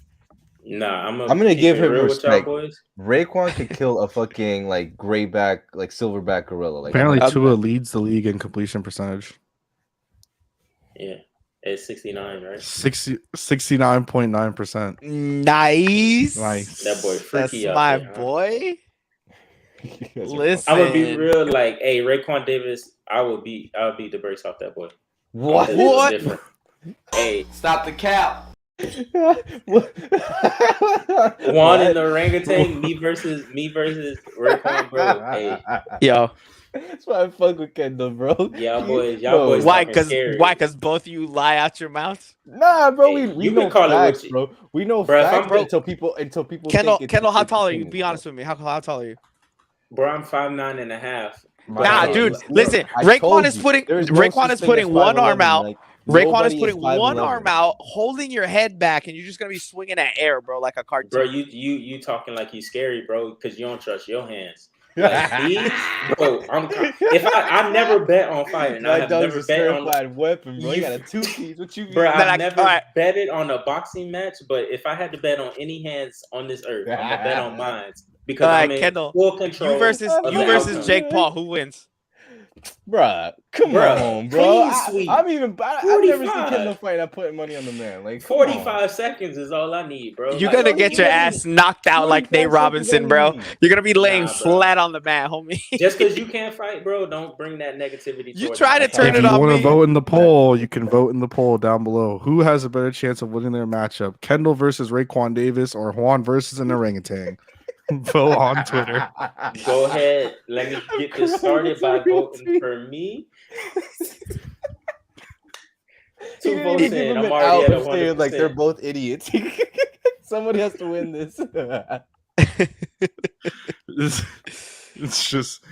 Nah, I'm gonna give him respect. Raekwon could kill a fucking like grayback, like silverback gorilla. Like, apparently, Tua leads the league in completion percentage. Yeah. It's 69, right? 69.9%. Nice. That boy freaky. That's my boy. Listen, I'm gonna be real. Like, hey, Raekwon Davis, I would beat the brakes off that boy. What? Hey, stop the cap. Juan and the orangutan, me versus Raekwon, bro. Hey. Yo. That's why I fuck with Kendall, bro. Y'all boys. Why? Because both of you lie out your mouth. Nah, bro. We know facts, bro. We know facts, bro. Until people. Kendall, how tall are you? Be honest with me. How tall are you? Bro, I'm 5'9.5". Nah, dude. Listen, Raekwon is putting one arm out. Raekwon is putting one arm out, holding your head back, and you're just gonna be swinging at air, bro, like a cartoon. Bro, you talking like he's scary, bro, because you don't trust your hands. Like bro, I've never bet on fighting. I have never bet on weapon, bro. You got a 2-piece. What you mean? Bro, I've never betted on a boxing match, but if I had to bet on any hands on this earth, I'm gonna bet on mine because I'm in Kendall, full control. You versus Jake Paul. Who wins? Bruh, come on, bro. I've never seen Kendall fight. I'm putting money on the man. Like 45 seconds is all I need, bro. You're gonna get your ass knocked out like Nate Robinson, bro. You're gonna be laying flat on the mat, homie. Just because you can't fight, bro, don't bring that negativity. You try to turn it on. If you want to vote in the poll, you can vote in the poll down below. Who has a better chance of winning their matchup? Kendall versus Raekwon Davis or Juan versus an orangutan? Vote on Twitter. Go ahead. Let me get this started by voting for me. Two He votes didn't give in. him I'm an already out at of saying like they're 100%. both idiots. Somebody has to win this. It's just,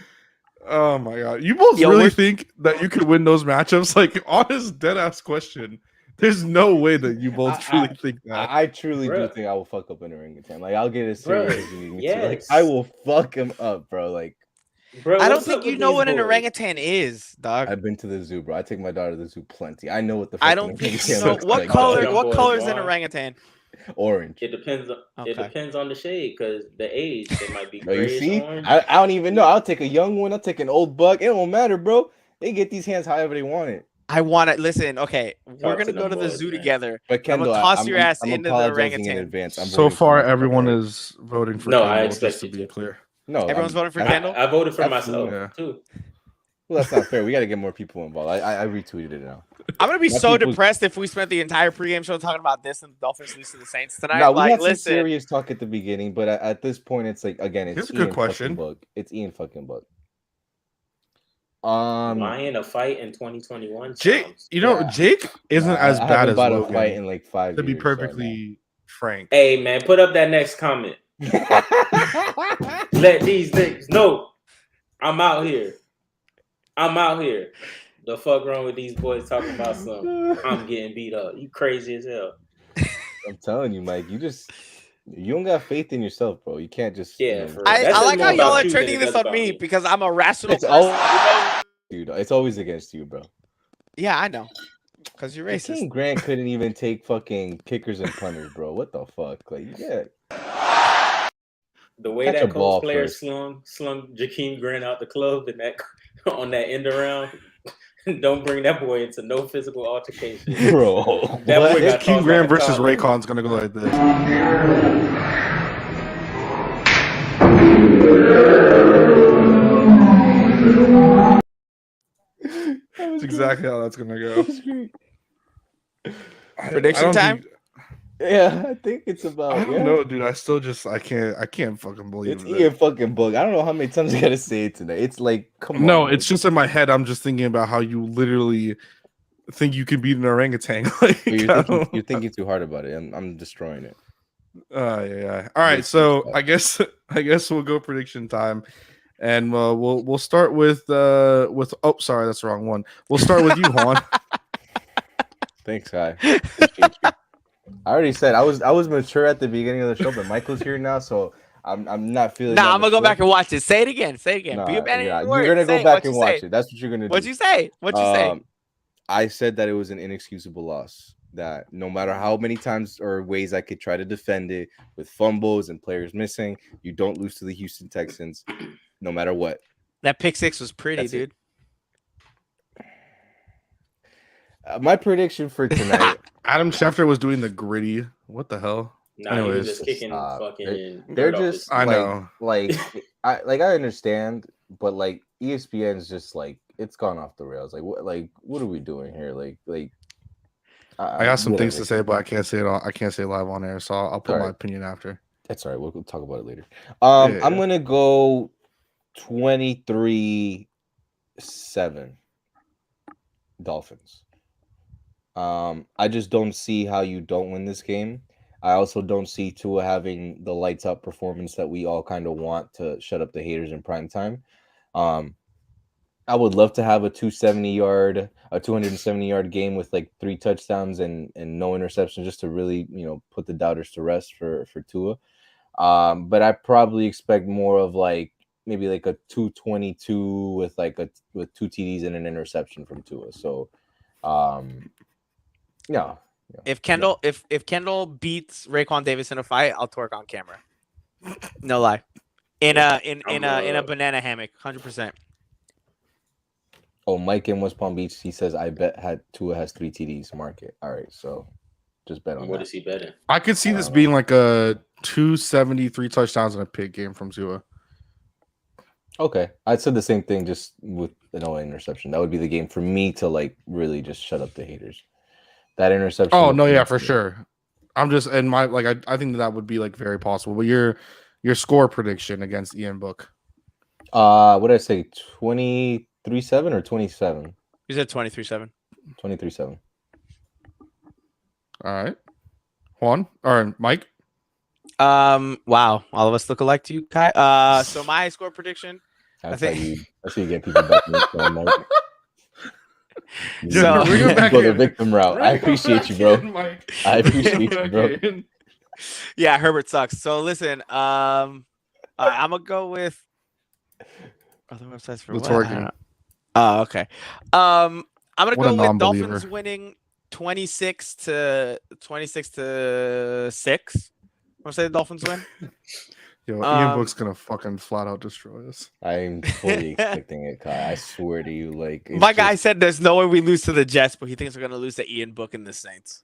oh my god! You both really think that you could win those matchups? Like, honest, dead ass question. There's no way that you both truly think that. I truly do think I will fuck up an orangutan. Like, I'll get as serious as you need me to. Like, yes. I will fuck him up, bro. Like, Bro, I don't what's think up you with know these what an boys? orangutan is, dog. I've been to the zoo, bro. I take my daughter to the zoo plenty. I know what the. I don't think you orangutan know looks what like, color. dog. What color is an Juan. orangutan? Orange. It depends. Okay. It depends on the shade, because the age, they might be Oh, you grayish see? orange. I don't even know. I'll take a young one. I'll take an old buck. It don't matter, bro. They get these hands however they want it. I want to listen. Okay, we're gonna to go to them the boys, zoo man. together. But Kendall, I'm gonna toss your ass I'm into the apologizing in orangutan. advance. I'm So voting far, for you. everyone is voting for No, I Kendall, expect just to you be to. clear. No, Everyone's voting for Kendall. I voted for Absolutely. myself too. Well, that's not fair. We got to get more people involved. I retweeted it now. I'm gonna be My so people's- depressed if we spent the entire pregame show talking about this and the Dolphins lose to the Saints tonight. No, we like, had some listen, serious talk at the beginning, but at this point, it's like again, it's Here's a Ian good question. fucking Buck. It's Ian fucking Buck. Why in a fight in 2021? Jake, sounds- Jake isn't as I bad haven't as bought Logan. a fight in like 5 To years. be perfectly frank. Hey man, put up that next comment. Let these things know. I'm out here. The fuck wrong with these boys talking about some? I'm getting beat up. You crazy as hell. I'm telling you, Mike. You don't got faith in yourself, bro. You can't just. Yeah, you know, for real. I That says like how more y'all about are you than turning it this does on about me me. because I'm a rational It's person. all, dude. It's always against you, bro. Yeah, I know. Because you're racist. King Grant couldn't even take fucking kickers and punters, bro. What the fuck? Like, yeah. The way Catch a that ball Colts player first. slung Jakeem Grant out the club and that on that end around. Don't bring that boy into no physical altercation, Bro. That boy got King tossed Grant like a versus toddler. Raycon's gonna go like this. That's exactly how that's gonna go. Prediction time? Yeah, I think it's about. I don't know, dude. I still just I can't fucking believe It's it. Ian fucking Bug. I don't know how many times I gotta say it tonight. It's like, come on. No, man. it's just in my head. I'm just thinking about how you literally think you can beat an orangutan. Like, You're thinking too hard about it. I'm destroying it. yeah. All right, so I guess we'll go prediction time, and we'll start with oh, sorry, that's the wrong one. We'll start with you, Juan. Thanks, Kai. Appreciate you. I already said I was mature at the beginning of the show, but Michael's here now, so I'm not feeling. Nah, I'm gonna go back and watch it. Say it again. Nah, Be a man. yeah, You're gonna go back and watch it. That's what you're gonna do. What'd you say? I said that it was an inexcusable loss. That no matter how many times or ways I could try to defend it with fumbles and players missing, you don't lose to the Houston Texans, no matter what. That pick six was pretty, That's dude. My prediction for tonight. Adam Schefter was doing the gritty. What the hell? Nah, he was Anyways, just kicking fucking. They're dirt off just. his- I know. I understand, but like ESPN's just like it's gone off the rails. Like what are we doing here? I got some things to say, but I can't say it all. I can't say it live on air, so I'll put my opinion after. That's all right. We'll talk about it later. Yeah. I'm gonna go 23-7 Dolphins. I just don't see how you don't win this game. I also don't see Tua having the lights up performance that we all kind of want to shut up the haters in prime time. I would love to have a 270 yard game with like 3 touchdowns and no interceptions, just to really, put the doubters to rest for Tua. But I probably expect more of maybe a 222 with 2 TDs and an interception from Tua. So, yeah. If Kendall beats Raekwon Davis in a fight, I'll twerk on camera. No lie. In a banana hammock, 100%. Oh, Mike in West Palm Beach, he says, I bet Tua has 3 TDs. Mark it. All right, so just bet on What that. is he betting? I could see this being like a 273 touchdowns and a pick game from Tua. Okay, I said the same thing, just with an interception. That would be the game for me to really just shut up the haters. That interception. Oh no, yeah, for sure. I'm just in my I think that would be very possible. But your score prediction against Ian Book. What did I say? 23-7 or 27? You said 23-7. 23-7. All right. Juan or Mike? Wow, all of us look alike to you, Kai. So my score prediction. That's how you get people back in the Mike. So go the victim route. I appreciate you, bro. I appreciate you, bro. Yeah, Herbert sucks. So listen, I'm gonna go with other websites for It's what? working. Oh, okay. I'm gonna What a go with non-believer. Dolphins winning 26 to 6. I'm gonna say the Dolphins win. Yo, Ian Book's gonna fucking flat out destroy us. I'm fully expecting it, Kai. I swear to you, like My guy said there's no way we lose to the Jets, but he thinks we're gonna lose to Ian Book and the Saints.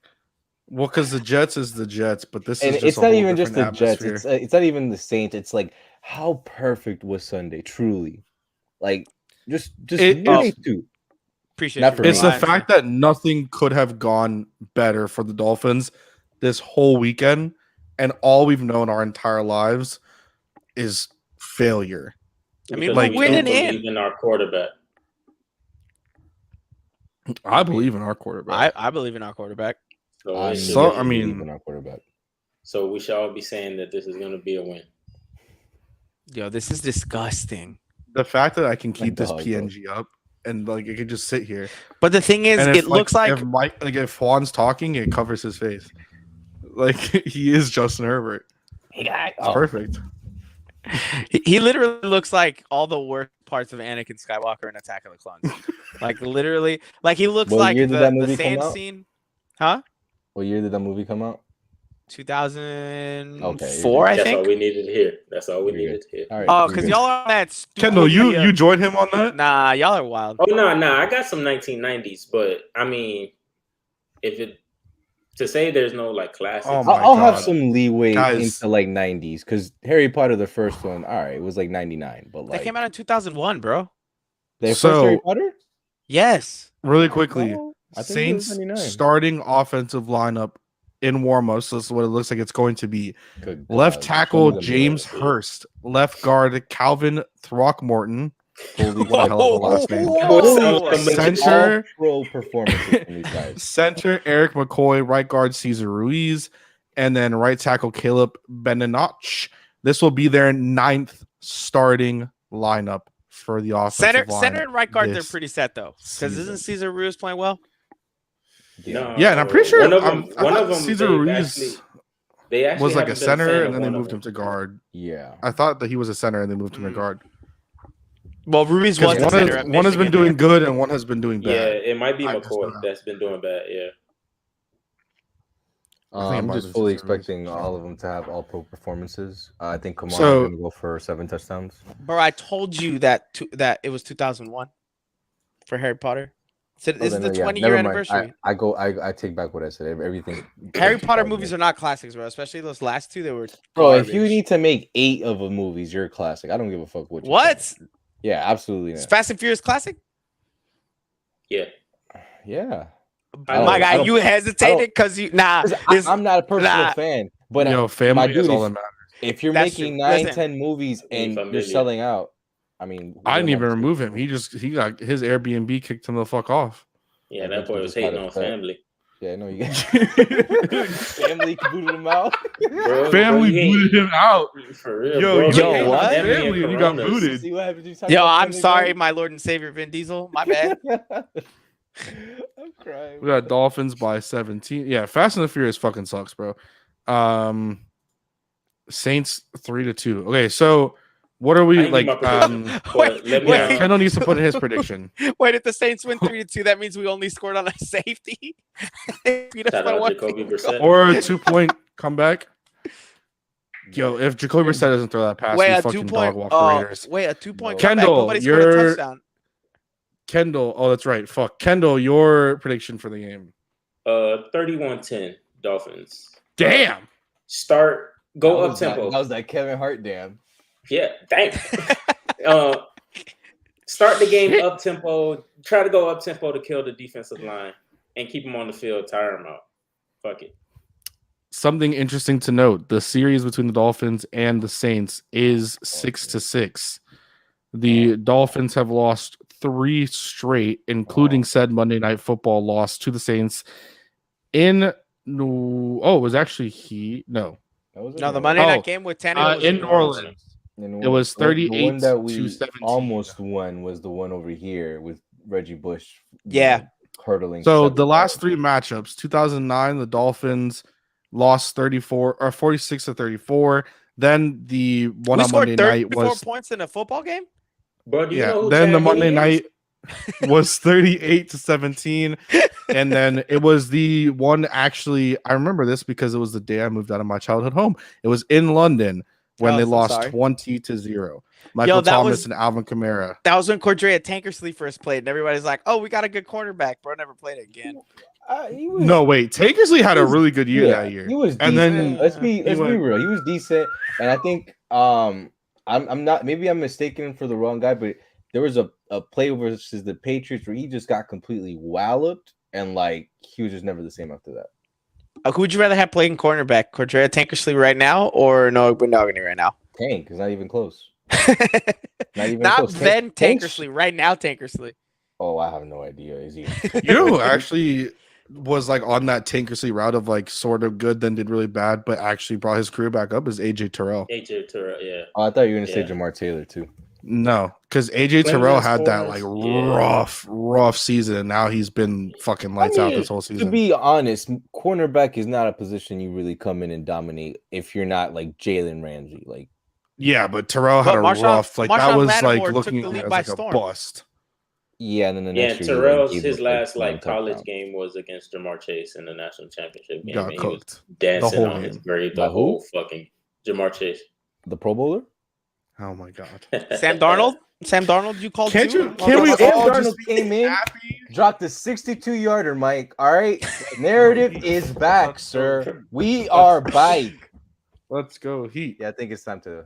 Well, because the Jets is the Jets, but this and is just it's not even just the atmosphere. Jets. It's not even the Saints. It's like how perfect was Sunday, truly. Like just too. Appreciate not you. for It's me. the fact that nothing could have gone better for the Dolphins this whole weekend, and all we've known our entire lives is failure. I mean, Because we're we don't winning believe in our quarterback. I believe in our quarterback. I believe in our quarterback. I mean, in our quarterback. So we shall all be saying that this is going to be a win. Yo, this is disgusting. The fact that I can keep My this dog, PNG up and like it can just sit here. But the thing is, And it looks like if Juan's talking, it covers his face. Like he is Justin Herbert. Hey guy, It's perfect. he literally looks like all the worst parts of Anakin Skywalker in Attack of the Clones. Like literally, like he looks What like year did that the movie sand come out? scene. Huh? What year did that movie come out? 2004, I That's think. all we needed to hear. That's all we needed to hear. All right. Oh, because y'all are on that stupid Kendall, you joined him on that? Nah, y'all are wild. Oh no, I got some 1990s, but I mean, to say there's no like classics. Oh my I'll have God. some leeway Guys. into like 90s because Harry Potter, the first one, all right, it was like 99, but like That came out in 2001, bro. the first So- Harry Potter. Yes. Really quickly, Oh, I think it was Saints 99. starting offensive lineup in warm-ups. So this is what it looks like it's going to be. Good Left God. tackle Show me the James mirror. Hurst. Left guard Calvin Throckmorton. Holy What a hell of a last name. Whoa. Center. All pro performances from these guys. Center Eric McCoy. Right guard Cesar Ruiz. And then right tackle Caleb Beninoch. This will be their 9th starting lineup for the offensive line. Center and right guard, they're this pretty set though. Because season. isn't Cesar Ruiz playing well? No, Yeah, and I'm pretty sure one of them Cesar Ruiz they actually was like a haven't been center, fan and of then they one of moved him them. to guard. Yeah. I thought that he was a center, and they moved him to guard. Well, Ruiz was Because the center. one has been doing good, and one has been doing Yeah, bad. it might be I just know McCoy that. that's been doing bad. Yeah. I think it I'm might just have been fully Cesar Ruiz. expecting all of them to have all pro performances. I think Kamara's So- going to go for 7 touchdowns. Bro, I told you that it was 2001 for Harry Potter. So this is the 20-year anniversary. I take back what I said. Everything. Harry Potter movies are not classics, bro. Especially those last two. They were Bro, garbage. if you need to make 8 of a movies, you're a classic. I don't give a fuck what. What? Yeah, absolutely. Is Not. Fast and Furious classic? Yeah. Yeah. My guy, you hesitated because you I'm not a personal fan, but Yo, family is all that matters. if you're That's making true. 9, Listen. 10 movies and you're familiar. selling out, I mean, I didn't even remove him. He got his Airbnb kicked him the fuck off. Yeah, I that think boy he was just got hating on upset. family. Yeah, no, you got family booted him out. Bro, Family you ain't- booted him out. For real, Yo, bro. you You Yo, ain't what? on family Family, and and you got Coronas. booted. See what happened? You talk Yo, about I'm family, sorry, bro? my Lord and Savior Vin Diesel. My bad. I'm crying. We got Dolphins by 17. Yeah, Fast and the Furious fucking sucks, bro. Saints 3-2. Okay, so what are I we didn't like? give my prediction, but Wait, let me Yeah, Kendall needs to put in his prediction. Wait, if the Saints win 3-2, that means we only scored on a safety. Beat us shout by out one Jacoby field goal. Brissett. Or a 2-point comeback. Yo, if Jacoby Brissett doesn't throw that pass, Wait, we a fucking 2-point. dog walk the Raiders. Wait, a 2-point Kendall, comeback. Nobody scored a you're- touchdown. Kendall, oh, that's right. Fuck. Kendall, your prediction for the game. 31-10 Dolphins. Damn. Go up tempo. That was that Kevin Hart damn. Yeah, dang. Start the game up tempo. Try to go up tempo to kill the defensive line and keep them on the field. Tire them out. Fuck it. Something interesting to note: the series between the Dolphins and the Saints is 6-6. The Dolphins have lost 3 straight, including said Monday Night Football loss to the Saints in No. Oh, it was actually Heat. No. No, the Monday night game with Tannehill was in New Orleans. It was 38 the one that we to 17. almost won was the one over here with Reggie Bush. Yeah. Hurdling. So the last 3 matchups, 2009, the Dolphins lost 46 to 34. Then the one on Monday night was 4 points in a football game. Bro, do you know who then the Tannehill Monday is? night was 38 to 17. And then it was the one actually, I remember this because it was the day I moved out of my childhood home. It was in London when they lost 20 to 0. Michael Thomas and Alvin Kamara. That was when Cordrea Tankersley first played, and everybody's like, "Oh, we got a good cornerback." Bro, never played it again. No, wait. Tankersley had a really good year that year. He was decent. And then let's be real. He was decent, and I think I'm not. Maybe I'm mistaken for the wrong guy, but there was a play versus the Patriots where he just got completely walloped, and like he was just never the same after that. Who would you rather have playing cornerback, Cordrea Tankersley right now, or Noah Benogany right now? Tank is not even close. Not close. Then Tankersley, right now Tankersley. Oh, I have no idea. Is he? You know who actually was like on that Tankersley route of like sort of good, then did really bad, but actually brought his career back up is AJ Terrell. AJ Terrell, yeah. Oh, I thought you were gonna say Jamar Taylor too. No, because AJ Terrell had that like rough season, and now he's been fucking lights out this whole season. To be honest, cornerback is not a position you really come in and dominate if you're not like Jalen Ramsey. Like, yeah, but Terrell had rough, like that was like looking at it as like a bust. Yeah, and then the next year, Terrell's his last like college game was against Jamar Chase in the national championship game. Got and cooked. He was dancing on his grave the whole fucking Jamar Chase. The Pro Bowler? Oh my god. Sam Darnold? Sam Darnold, you called Can't too? you? Can we Sam all Darnold just came in, dropped a 62-yarder, Mike. All right, narrative is back, sir. We are back. Let's go Heat. Yeah, I think it's time to.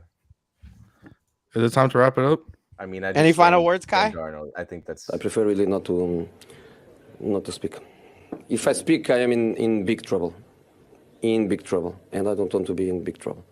Is it time to wrap it up? I mean, any final words, Kai? I think that's. I prefer really not to speak. If I speak, I am in big trouble. In big trouble, and I don't want to be in big trouble.